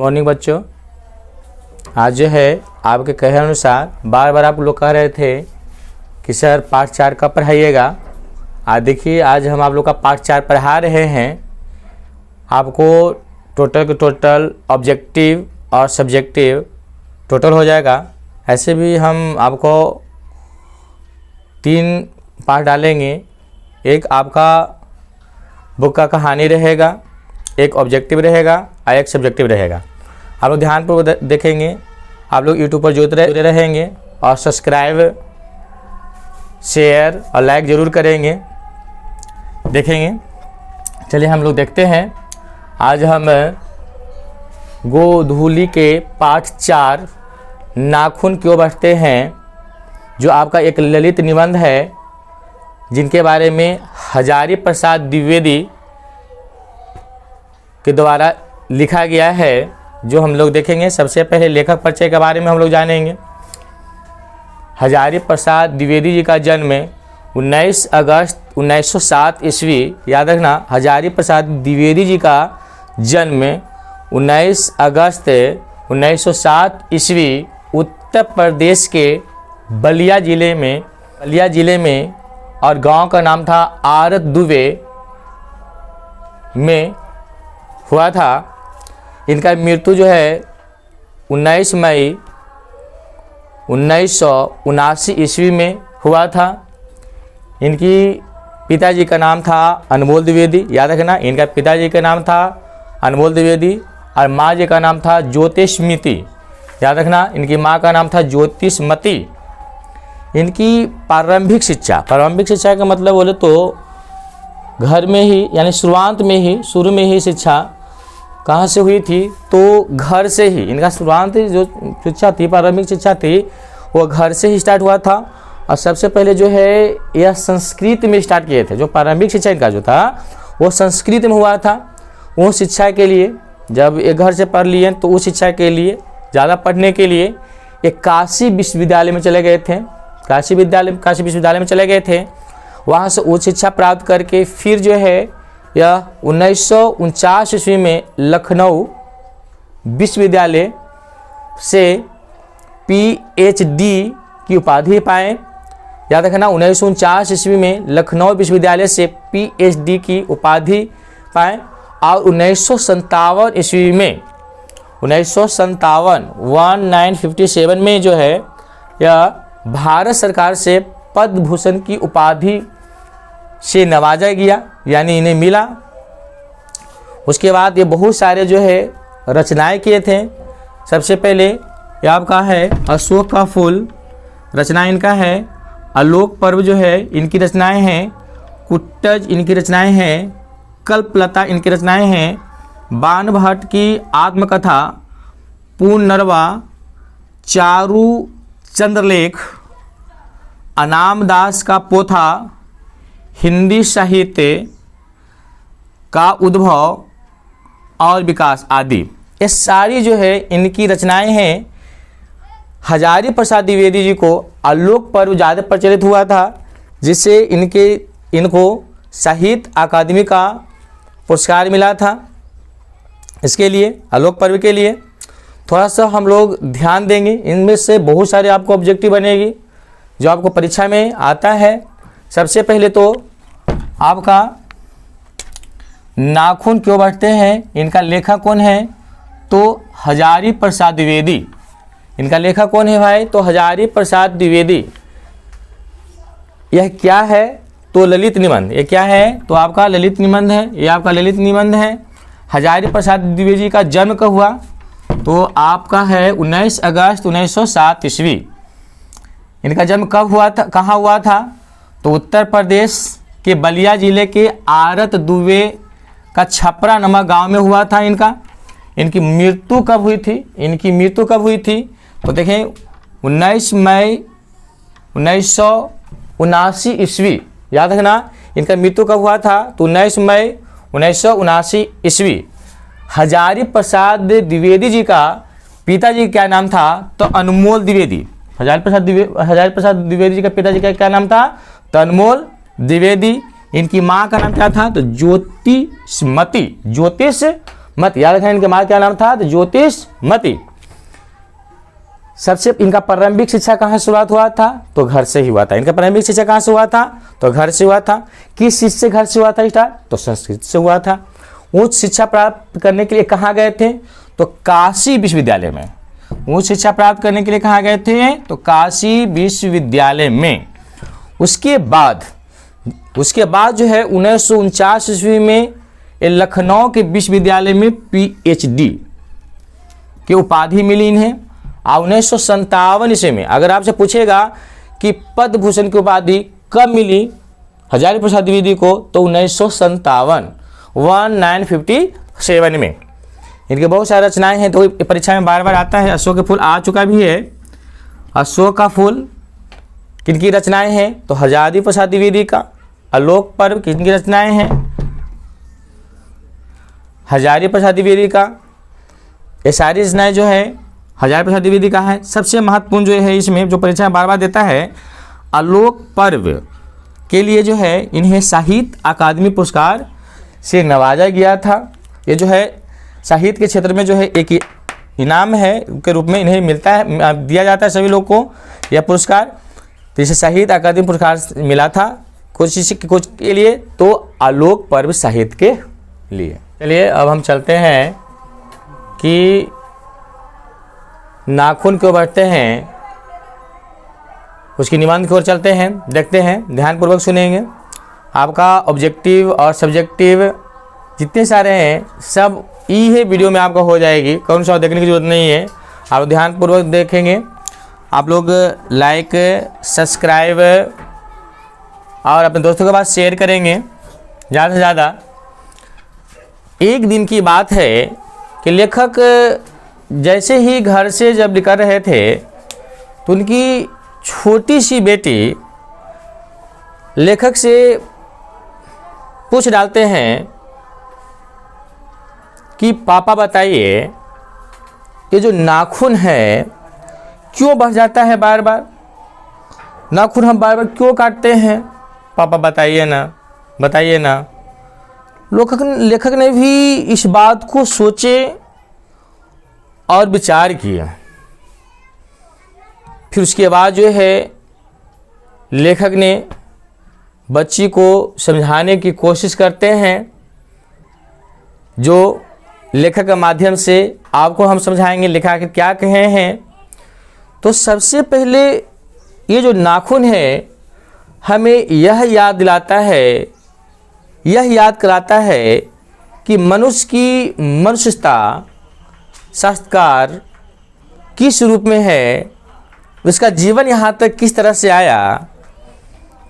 Morning बच्चों, आज जो है आपके कहे अनुसार बार बार आप लोग कह रहे थे कि सर पार्ट 4 कब पढ़ाइएगा। आज देखिए, आज हम आप लोग का पार्ट 4 पढ़ा रहे हैं। आपको टोटल के टोटल ऑब्जेक्टिव और सब्जेक्टिव टोटल हो जाएगा। ऐसे भी हम आपको 3 पार्ट डालेंगे। एक आपका बुक का कहानी रहेगा, एक ऑब्जेक्टिव रहेगा और एक सब्जेक्टिव रहेगा। आप लोग ध्यानपूर्वक देखेंगे। आप लोग यूट्यूब पर जुड़े रहेंगे और सब्सक्राइब, शेयर और लाइक ज़रूर करेंगे, देखेंगे। चलिए हम लोग देखते हैं। आज हम गोधूली के पार्ट 4 नाखून क्यों बढ़ते हैं, जो आपका एक ललित निबंध है, जिनके बारे में हजारी प्रसाद द्विवेदी के द्वारा लिखा गया है, जो हम लोग देखेंगे। सबसे पहले लेखक परिचय के बारे में हम लोग जानेंगे। हजारी प्रसाद द्विवेदी जी का जन्म 19 अगस्त 1907 ईस्वी, याद रखना। हजारी प्रसाद द्विवेदी जी का जन्म 19 अगस्त 1907 ईस्वी उत्तर प्रदेश के बलिया जिले में और गांव का नाम था आरत दुबे में हुआ था। इनका मृत्यु जो है 19 मई 1979 ईस्वी में हुआ था। इनकी पिताजी का नाम था अनमोल द्विवेदी, याद रखना। इनका पिताजी का नाम था अनमोल द्विवेदी और माँ जी का नाम था ज्योतिषमती, याद रखना। इनकी माँ का नाम था ज्योतिषमती। इनकी प्रारंभिक शिक्षा का मतलब बोले तो घर में ही, यानी शुरू में ही शिक्षा कहाँ से हुई थी, तो घर से ही। इनका शुरुआत जो शिक्षा थी, प्रारंभिक शिक्षा थी, वो घर से ही स्टार्ट हुआ था। और सबसे पहले जो है यह संस्कृत में स्टार्ट किए थे। जो प्रारंभिक शिक्षा इनका जो था वो संस्कृत में हुआ था। वो शिक्षा के लिए जब एक घर से पढ़ लिए तो उस शिक्षा के लिए, ज़्यादा पढ़ने के लिए एक काशी विश्वविद्यालय में चले गए थे। काशी विश्वविद्यालय में चले गए थे। वहाँ से उच्च शिक्षा प्राप्त करके फिर जो है यह 1949 ईस्वी में लखनऊ विश्वविद्यालय से PhD की उपाधि पाए, याद रखना। 1949 ईस्वी में लखनऊ विश्वविद्यालय से PhD की उपाधि पाए। और 1957 ईस्वी में 1957 में जो है यह भारत सरकार से पद्म भूषण की उपाधि से नवाजा गया, यानी इन्हें मिला। उसके बाद ये बहुत सारे जो है रचनाएं किए थे। सबसे पहले ये आपका है अशोक का फूल, रचना इनका है। आलोक पर्व जो है इनकी रचनाएं हैं। कुट्टज इनकी रचनाएं हैं। कल्पलता इनकी रचनाएं हैं। बाण भट्ट की आत्मकथा, पूर्णनरवा, चारू चंद्रलेख, अनाम दास का पोथा, हिंदी साहित्य का उद्भव और विकास आदि, ये सारी जो है इनकी रचनाएं हैं। हजारी प्रसाद द्विवेदी जी को आलोक पर्व ज़्यादा प्रचलित हुआ था, जिससे इनको साहित्य अकादमी का पुरस्कार मिला था। इसके लिए, आलोक पर्व के लिए थोड़ा सा हम लोग ध्यान देंगे। इनमें से बहुत सारे आपको ऑब्जेक्टिव बनेगी जो आपको परीक्षा में आता है। सबसे पहले तो आपका नाखून क्यों बढ़ते हैं, इनका लेखक कौन है, तो हजारी प्रसाद द्विवेदी। इनका लेखक कौन है भाई, तो हजारी प्रसाद द्विवेदी। यह क्या है, तो ललित निबंध। ये क्या है, तो आपका ललित निबंध है। ये आपका ललित निबंध है। हजारी प्रसाद द्विवेदी का जन्म कब हुआ, तो आपका है 19 अगस्त 1907 ईस्वी। इनका जन्म कब हुआ था, कहाँ हुआ था, तो उत्तर प्रदेश के बलिया जिले के आरत दुबे का छपरा नामक गांव में हुआ था इनका। इनकी मृत्यु कब हुई थी, तो देखें 19 मई 1979 ईस्वी, याद रखना। इनका मृत्यु कब हुआ था, तो 19 मई 1979 ईस्वी। हजारी प्रसाद द्विवेदी जी का पिताजी का क्या नाम था, तो अनमोल द्विवेदी। हजारी प्रसाद द्विवेदी जी का पिताजी का क्या नाम था, तो अनमोल द्विवेदी। इनकी माँ का नाम क्या था, तो ज्योतिषमती। मत, याद रखना इनके माँ क्या नाम था, तो ज्योतिषमती। सबसे इनका प्रारंभिक शिक्षा कहाँ से शुरुआत हुआ था, तो घर से ही हुआ था। इनका प्रारंभिक शिक्षा कहाँ से हुआ था, तो घर से हुआ था। किस चीज से घर से हुआ था स्टार्ट, तो संस्कृत से हुआ था। उच्च शिक्षा प्राप्त करने के लिए कहाँ गए थे, तो काशी विश्वविद्यालय में। उच्च शिक्षा प्राप्त करने के लिए कहाँ गए थे, तो काशी विश्वविद्यालय में। उसके बाद जो है 1949 ईस्वी में लखनऊ के विश्वविद्यालय में PhD की उपाधि मिली इन्हें। और 1957 ईस्वी में अगर आपसे पूछेगा कि पद्म भूषण की उपाधि कब मिली हजारी प्रसाद द्विवेदी को, तो 1957 में। इनके बहुत सारी रचनाएं हैं, तो परीक्षा में बार बार आता है। अशोक का फूल आ चुका भी है। अशोक का फूल किनकी रचनाएं हैं, तो हजारी प्रसाद द्विवेदी का। आलोक पर्व किनकी रचनाएं हैं, हजारी प्रसाद द्विवेदी का। ये सारी रचनाएं जो है हजारी प्रसाद द्विवेदी का है। सबसे महत्वपूर्ण जो है इसमें, जो परीक्षा में बार बार देता है, आलोक पर्व के लिए जो है इन्हें साहित्य अकादमी पुरस्कार से नवाजा गया था। ये जो है साहित्य के क्षेत्र में जो है एक इनाम है के रूप में इन्हें मिलता है, दिया जाता है सभी लोग को यह पुरस्कार। तो इसे साहित्य अकादमी पुरस्कार मिला था कुछ के लिए, तो आलोक पर्व साहित्य के लिए। चलिए अब हम चलते हैं कि नाखून की ओर बढ़ते हैं, उसकी निबंध की ओर चलते हैं, देखते हैं, ध्यानपूर्वक सुनेंगे। आपका ऑब्जेक्टिव और सब्जेक्टिव जितने सारे हैं सब ई है वीडियो में आपका हो जाएगी, कौन सा देखने की जरूरत नहीं है। आप ध्यानपूर्वक देखेंगे। आप लोग लाइक सब्सक्राइब और अपने दोस्तों के पास शेयर करेंगे ज़्यादा से ज़्यादा। एक दिन की बात है कि लेखक जैसे ही घर से जब निकल रहे थे, तो उनकी छोटी सी बेटी लेखक से पूछ डालते हैं कि पापा बताइए, ये जो नाखून है क्यों बढ़ जाता है बार बार, नाखून हम बार बार क्यों काटते हैं, पापा बताइए ना। लेखक ने भी इस बात को सोचे और विचार किया। फिर उसके बाद जो है लेखक ने बच्ची को समझाने की कोशिश करते हैं, जो लेखक के माध्यम से आपको हम समझाएंगे लेखक क्या कहे हैं। तो सबसे पहले ये जो नाखून है हमें यह याद दिलाता है, यह याद कराता है कि मनुष्य की मनुष्यता संस्कार किस रूप में है, उसका जीवन यहाँ तक किस तरह से आया।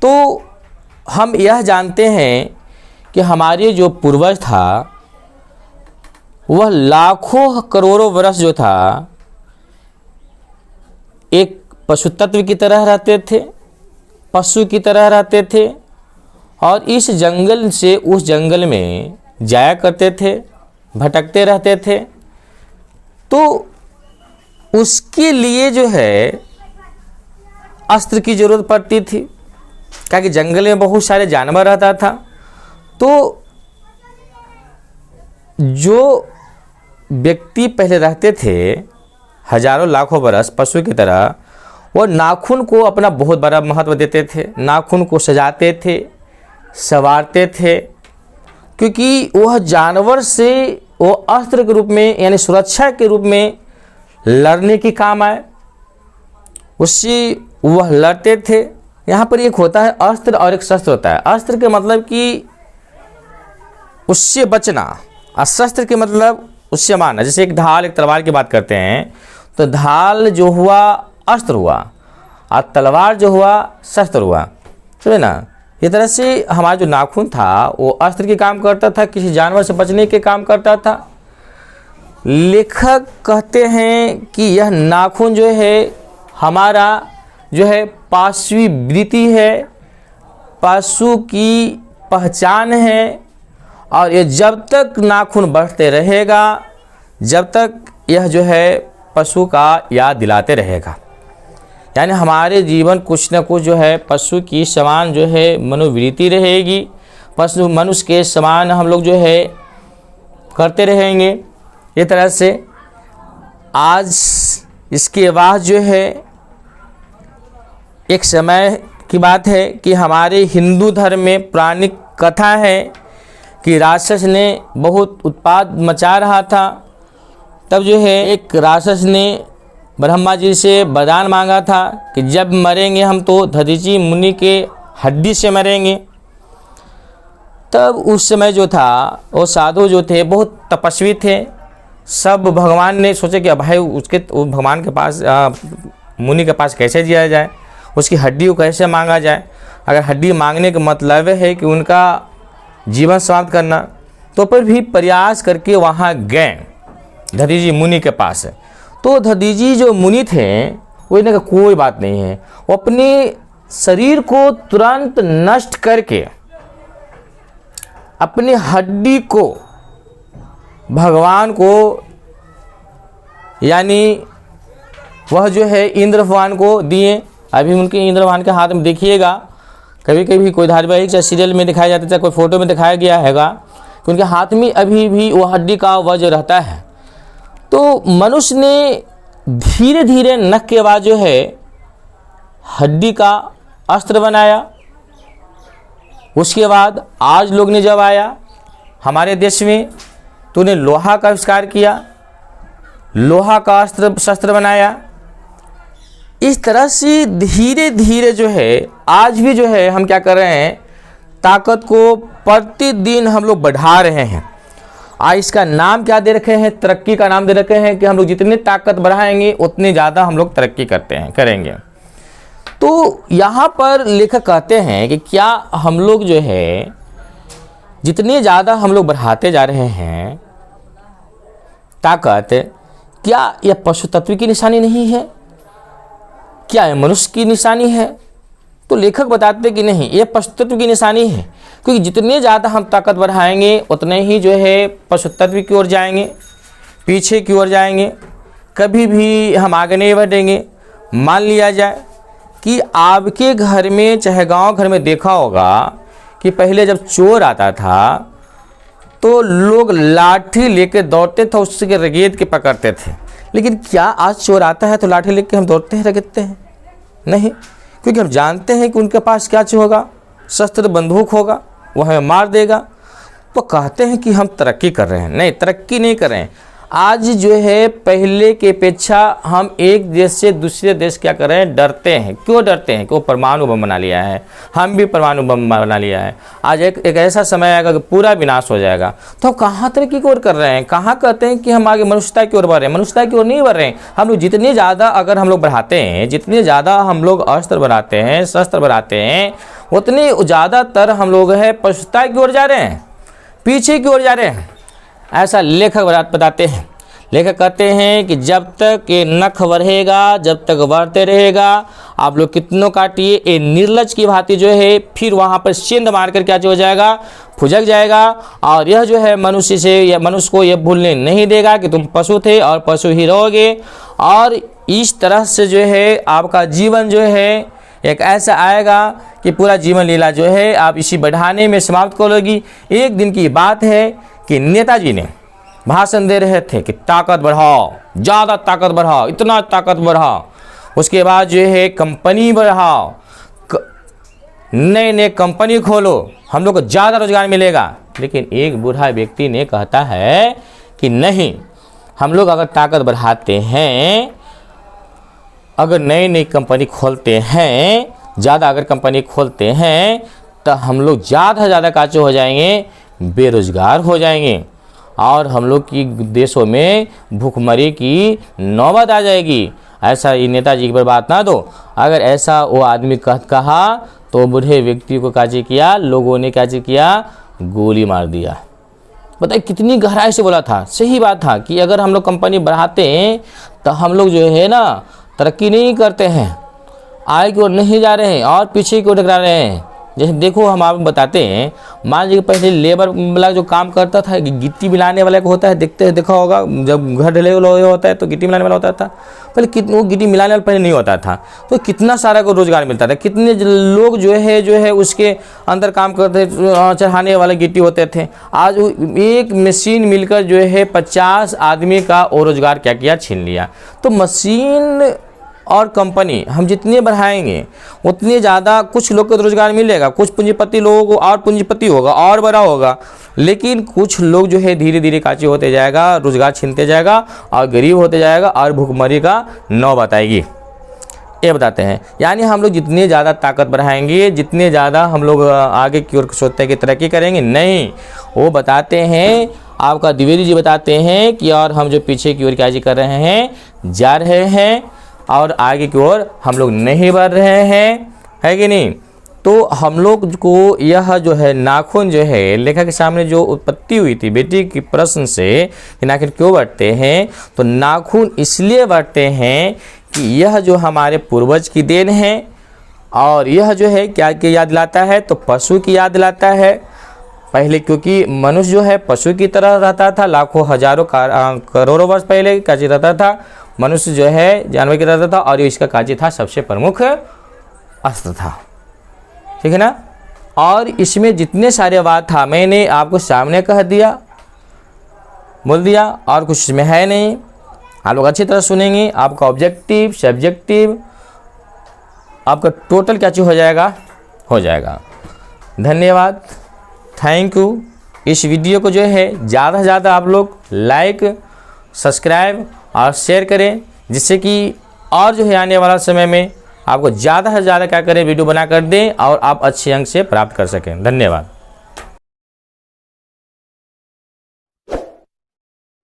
तो हम यह जानते हैं कि हमारे जो पूर्वज था वह लाखों करोड़ों वर्ष जो था एक पशु तत्व की तरह रहते थे, पशु की तरह रहते थे, और इस जंगल से उस जंगल में जाया करते थे, भटकते रहते थे। तो उसके लिए जो है अस्त्र की ज़रूरत पड़ती थी, क्योंकि जंगल में बहुत सारे जानवर रहता था। तो जो व्यक्ति पहले रहते थे हजारों लाखों बरस पशु की तरह, वो नाखून को अपना बहुत बड़ा महत्व देते थे, नाखून को सजाते थे, संवारते थे, क्योंकि वह जानवर से वो अस्त्र के रूप में यानी सुरक्षा के रूप में लड़ने की काम आए, उससे वह लड़ते थे। यहाँ पर एक होता है अस्त्र और एक शस्त्र होता है। अस्त्र के मतलब कि उससे बचना, और शस्त्र के मतलब उससे मारना। जैसे एक ढाल एक तलवार की बात करते हैं, तो ढाल जो हुआ अस्त्र हुआ और तलवार जो हुआ शस्त्र हुआ, समझे ना। इस तरह से हमारा जो नाखून था वो अस्त्र के काम करता था, किसी जानवर से बचने के काम करता था। लेखक कहते हैं कि यह नाखून जो है हमारा जो है पाशवी वृत्ति है, पशु की पहचान है, और ये जब तक नाखून बढ़ते रहेगा, जब तक यह जो है पशु का याद दिलाते रहेगा। यानी हमारे जीवन कुछ न कुछ जो है पशु की समान जो है मनोवृत्ति रहेगी, पशु मनुष्य के समान हम लोग जो है करते रहेंगे। ये तरह से आज इसके बाद जो है एक समय की बात है कि हमारे हिंदू धर्म में पौराणिक कथा है कि राक्षस ने बहुत उत्पात मचा रहा था। तब जो है एक राक्षस ने ब्रह्मा जी से वरदान मांगा था कि जब मरेंगे हम तो दधीचि मुनि के हड्डी से मरेंगे। तब उस समय जो था वो साधु जो थे बहुत तपस्वी थे। सब भगवान ने सोचे कि भाई उसके भगवान के पास मुनि के पास कैसे दिया जाए, उसकी हड्डी को कैसे मांगा जाए। अगर हड्डी मांगने का मतलब है कि उनका जीवन समाप्त करना, तो पर भी प्रयास करके वहाँ गए दधीचि मुनि के पास। तो दधीचि जो मुनि थे वो इन्हें कोई बात नहीं है, वो अपने शरीर को तुरंत नष्ट करके अपनी हड्डी को भगवान को यानी वह जो है इंद्र भगवान को दिए। अभी उनके इंद्र भगवान के हाथ में देखिएगा, कभी कभी कोई धारावाहिक या सीरियल में दिखाया जाता है, कोई फोटो में दिखाया गया हैगा कि उनके हाथ में अभी भी वो हड्डी का वज्र रहता है। तो मनुष्य ने धीरे धीरे नख के बाद जो है हड्डी का अस्त्र बनाया। उसके बाद आज लोग ने जब आया हमारे देश में तो उन्हें लोहा का आविष्कार किया, लोहा का अस्त्र शस्त्र बनाया। इस तरह से धीरे धीरे जो है आज भी जो है हम क्या कर रहे हैं, ताकत को प्रतिदिन हम लोग बढ़ा रहे हैं। आज इसका नाम क्या दे रखे हैं, तरक्की का नाम दे रखे हैं कि हम लोग जितनी ताकत बढ़ाएंगे उतनी ज़्यादा हम लोग तरक्की करेंगे। तो यहाँ पर लेखक कहते हैं कि क्या हम लोग जो है जितने ज़्यादा हम लोग बढ़ाते जा रहे हैं ताकत, क्या यह पशु तत्व की निशानी नहीं है, क्या यह मनुष्य की निशानी है? तो लेखक बताते कि नहीं, यह पशु तत्व की निशानी है, क्योंकि जितने ज़्यादा हम ताकत बढ़ाएंगे उतने ही जो है पशु तत्व की ओर जाएंगे, पीछे की ओर जाएंगे, कभी भी हम आगे नहीं बढ़ेंगे। मान लिया जाए कि आपके घर में चाहे गांव घर में देखा होगा कि पहले जब चोर आता था तो लोग लाठी लेके दौड़ते थे, उसके रगेद के पकड़ते थे। लेकिन क्या आज चोर आता है तो लाठी लेके हम दौड़ते हैं, रगड़ते हैं? नहीं, क्योंकि हम जानते हैं कि उनके पास क्या चीज़ होगा, शस्त्र बंदूक होगा, वो हमें मार देगा। तो कहते हैं कि हम तरक्की कर रहे हैं, नहीं, तरक्की नहीं कर रहे हैं। आज जो है पहले के अपेक्षा हम एक देश से दूसरे देश क्या कर रहे हैं, डरते हैं। क्यों डरते हैं? कि वो परमाणु बम बना लिया है, हम भी परमाणु बम बना लिया है। आज एक ऐसा समय आएगा कि पूरा विनाश हो जाएगा। तो हम कहाँ तरक्की की ओर कर रहे हैं? कहाँ कहते हैं कि हम आगे मनुष्यता की ओर बढ़ रहे हैं? मनुष्यता की ओर नहीं बढ़ रहे हैं। हम लोग जितने ज़्यादा अगर हम लोग बढ़ाते हैं, जितने ज़्यादा हम लोग अस्त्र बनाते हैं, शस्त्र बनाते हैं, उतने ज़्यादातर हम लोग है पशुता की ओर जा रहे हैं, पीछे की ओर जा रहे हैं। ऐसा लेखक बताते हैं। लेखक कहते हैं कि जब तक ये नख बढ़ेगा, जब तक बढ़ते रहेगा, आप लोग कितनों काटिए, ये निर्लज की भांति जो है फिर वहाँ पर सेंध मारकर क्या हो जाएगा, फुजक जाएगा। और यह जो है मनुष्य को यह भूलने नहीं देगा कि तुम पशु थे और पशु ही रहोगे। और इस तरह से जो है आपका जीवन जो है एक ऐसा आएगा कि पूरा जीवन लीला जो है आप इसी बढ़ाने में समाप्त करोगी। एक दिन की बात है कि नेताजी ने भाषण दे रहे थे कि ताकत बढ़ाओ, ज़्यादा ताकत बढ़ाओ, इतना ताकत बढ़ाओ। उसके बाद जो है कंपनी बढ़ाओ, नए नए कंपनी खोलो, हम लोग को ज़्यादा रोजगार मिलेगा। लेकिन एक बूढ़ा व्यक्ति ने कहता है कि नहीं, हम लोग अगर ताकत बढ़ाते हैं, अगर नई नई कंपनी खोलते हैं, ज़्यादा अगर कंपनी खोलते हैं, तो हम लोग ज़्यादा से ज़्यादा काचे हो जाएंगे, बेरोजगार हो जाएंगे और हम लोग की देशों में भूखमरी की नौबत आ जाएगी। ऐसा ये नेताजी पर बात ना दो। अगर ऐसा वो आदमी कहा तो बूढ़े व्यक्ति को काजी किया, लोगों ने काजी किया, गोली मार दिया। बताइए कितनी गहराई से बोला था। सही बात था कि अगर हम लोग कंपनी बढ़ाते हैं तो हम लोग जो है ना तरक्की नहीं करते हैं, आगे की ओर नहीं जा रहे हैं और पीछे की ओर टकरा रहे हैं। जैसे देखो हम आपको बताते हैं, मान लीजिए पहले लेबर वाला जो काम करता था, गिट्टी मिलाने वाला को होता है, देखा होगा जब घर ढले वाला होता है तो गिट्टी मिलाने वाला होता था। पहले वो गिट्टी मिलाने वाला पहले नहीं होता था, तो कितना सारा को रोजगार मिलता था, कितने लोग जो है उसके अंदर काम करते, चढ़ाने वाले गिट्टी होते थे। आज एक मशीन मिलकर जो है 50 आदमी का वो रोजगार क्या किया, छीन लिया। तो मशीन और कंपनी हम जितने बढ़ाएंगे उतने ज़्यादा कुछ लोग को तो रोजगार मिलेगा, कुछ पूंजीपति लोगों को और पूंजीपति होगा और बड़ा होगा, लेकिन कुछ लोग जो है धीरे धीरे काचे होते जाएगा, रोजगार छीनते जाएगा और गरीब होते जाएगा और भुखमरी का नौबत आएगी। ये बताते हैं, यानी हम लोग जितने ज़्यादा ताकत बढ़ाएंगे, जितने ज़्यादा हम लोग आगे की ओर सोचते हैं कि तरक्की करेंगे, नहीं, वो बताते हैं, आपका द्विवेदी जी बताते हैं कि और हम जो पीछे की ओर क्या जी कर रहे हैं, जा रहे हैं और आगे की ओर हम लोग नहीं बढ़ रहे हैं, है कि नहीं। तो हम लोग को यह जो है नाखून जो है लेखक के सामने जो उत्पत्ति हुई थी बेटी की प्रश्न से कि नाखून क्यों बढ़ते हैं, तो नाखून इसलिए बढ़ते हैं कि यह जो हमारे पूर्वज की देन है और यह जो है क्या की याद दिलाता है, तो पशु की याद दिलाता है। पहले क्योंकि मनुष्य जो है पशु की तरह रहता था, लाखों हजारों करोड़ों वर्ष पहले काजी रहता था, मनुष्य जो है जानवर की तरह था और इसका काजी था सबसे प्रमुख अस्त्र था, ठीक है ना। और इसमें जितने सारे बात था मैंने आपको सामने कह दिया, बोल दिया, और कुछ इसमें है नहीं। आप लोग अच्छी तरह सुनेंगे, आपका ऑब्जेक्टिव सब्जेक्टिव आपका टोटल क्या चीज़ हो जाएगा। धन्यवाद, थैंक यू। इस वीडियो को जो है ज़्यादा से ज़्यादा आप लोग लाइक, सब्सक्राइब और शेयर करें, जिससे कि और जो है आने वाला समय में आपको ज़्यादा से ज़्यादा क्या करें, वीडियो बना कर दें और आप अच्छे अंक से प्राप्त कर सकें। धन्यवाद।